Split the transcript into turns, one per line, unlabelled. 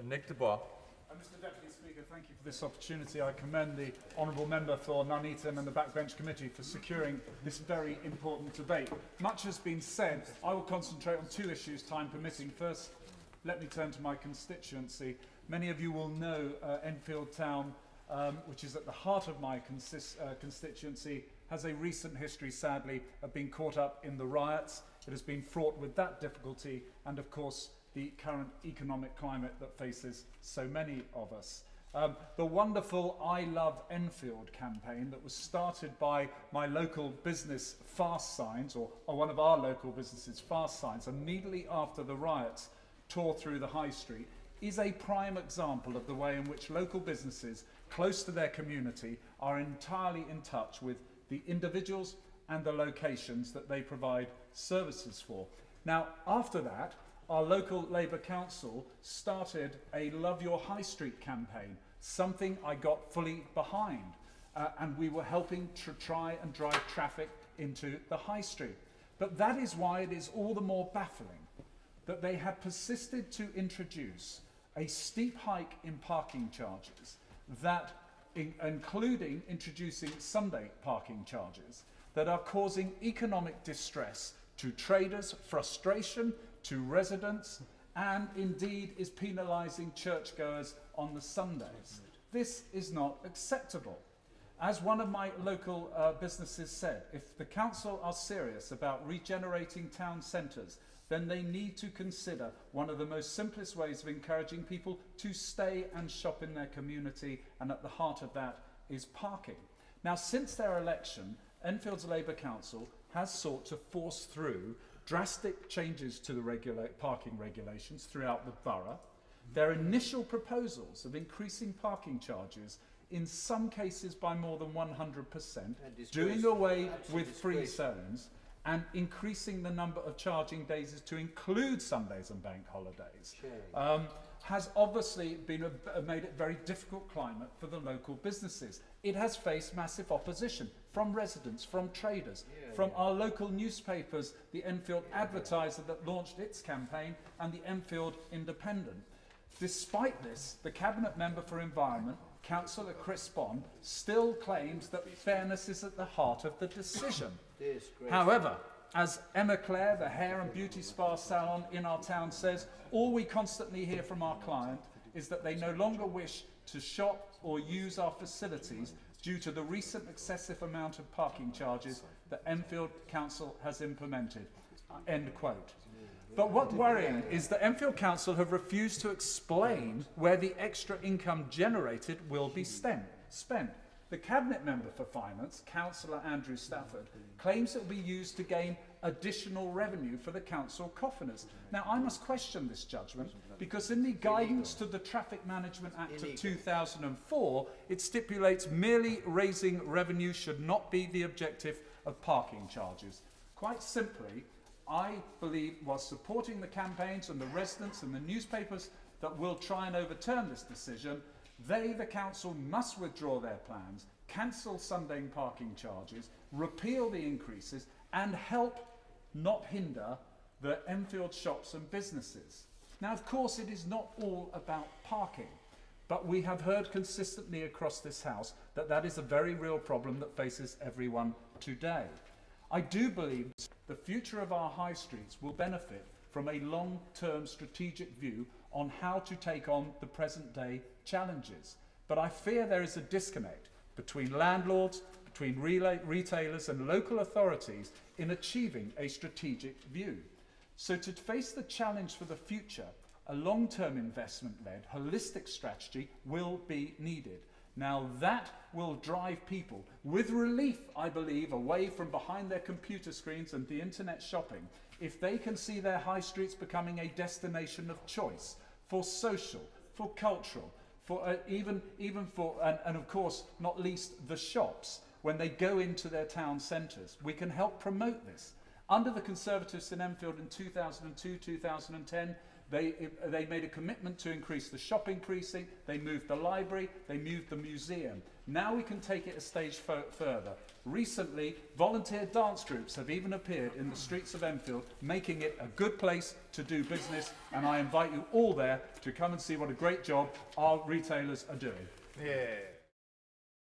Nick de Bois.
Mr Deputy Speaker, thank you for this opportunity. I commend the Honourable Member for Nuneaton and the Backbench Committee for securing this very important debate. Much has been said. I will concentrate on two issues, time permitting. First, let me turn to my constituency. Many of you will know Enfield Town, which is at the heart of my constituency, has a recent history, sadly, of being caught up in the riots. It has been fraught with that difficulty and, of course, the current economic climate that faces so many of us. The wonderful I Love Enfield campaign that was started by my local business Fast Signs, or one of our local businesses, Fast Signs, immediately after the riots tore through the high street, is a prime example of the way in which local businesses close to their community are entirely in touch with the individuals and the locations that they provide services for. Now, after that, our local Labour Council started a Love Your High Street campaign, something I got fully behind. And we were helping to try and drive traffic into the high street. But that is why it is all the more baffling that they have persisted to introduce a steep hike in parking charges, that including introducing Sunday parking charges, that are causing economic distress to traders, frustration to residents, and indeed is penalising churchgoers on the Sundays. This is not acceptable. As one of my local businesses said, if the council are serious about regenerating town centres, then they need to consider one of the most simplest ways of encouraging people to stay and shop in their community, and at the heart of that is parking. Now, since their election, Enfield's Labour Council has sought to force through drastic changes to the parking regulations throughout the borough. Their initial proposals of increasing parking charges, in some cases by more than 100%, doing away with free zones, and increasing the number of charging days to include Sundays and bank holidays, has obviously made it very difficult climate for the local businesses. It has faced massive opposition from residents, from traders, from our local newspapers, the Enfield Advertiser that launched its campaign, and the Enfield Independent. Despite this, the Cabinet Member for Environment, Councillor Chris Bond, still claims that fairness is at the heart of the decision. However, as Emma Clare, the hair and beauty spa salon in our town, says, all we constantly hear from our client is that they no longer wish to shop or use our facilities due to the recent excessive amount of parking charges that Enfield Council has implemented. End quote. But what's worrying is that Enfield Council have refused to explain where the extra income generated will be spent. The Cabinet Member for Finance, Councillor Andrew Stafford, claims it will be used to gain additional revenue for the council coffers. Now, I must question this judgment because in the guidance to the Traffic Management Act of 2004, it stipulates merely raising revenue should not be the objective of parking charges. Quite simply, I believe, while supporting the campaigns and the residents and the newspapers that will try and overturn this decision, they, the council, must withdraw their plans, cancel Sunday parking charges, repeal the increases, and help, not hinder, the Enfield shops and businesses. Now, of course, it is not all about parking, but we have heard consistently across this House that that is a very real problem that faces everyone today. I do believe the future of our high streets will benefit from a long-term strategic view on how to take on the present-day challenges. But I fear there is a disconnect between landlords, between retailers and local authorities in achieving a strategic view. So to face the challenge for the future, a long-term investment-led, holistic strategy will be needed. Now that will drive people with relief, I believe, away from behind their computer screens and the internet shopping, if they can see their high streets becoming a destination of choice for social, for cultural, for even for, and of course, not least the shops, when they go into their town centres. We can help promote this. Under the Conservatives in Enfield in 2002, 2010, They made a commitment to increase the shopping precinct, they moved the library, they moved the museum. Now we can take it a stage further. Recently, volunteer dance groups have even appeared in the streets of Enfield, making it a good place to do business, and I invite you all there to come and see what a great job our retailers are doing.
Yeah.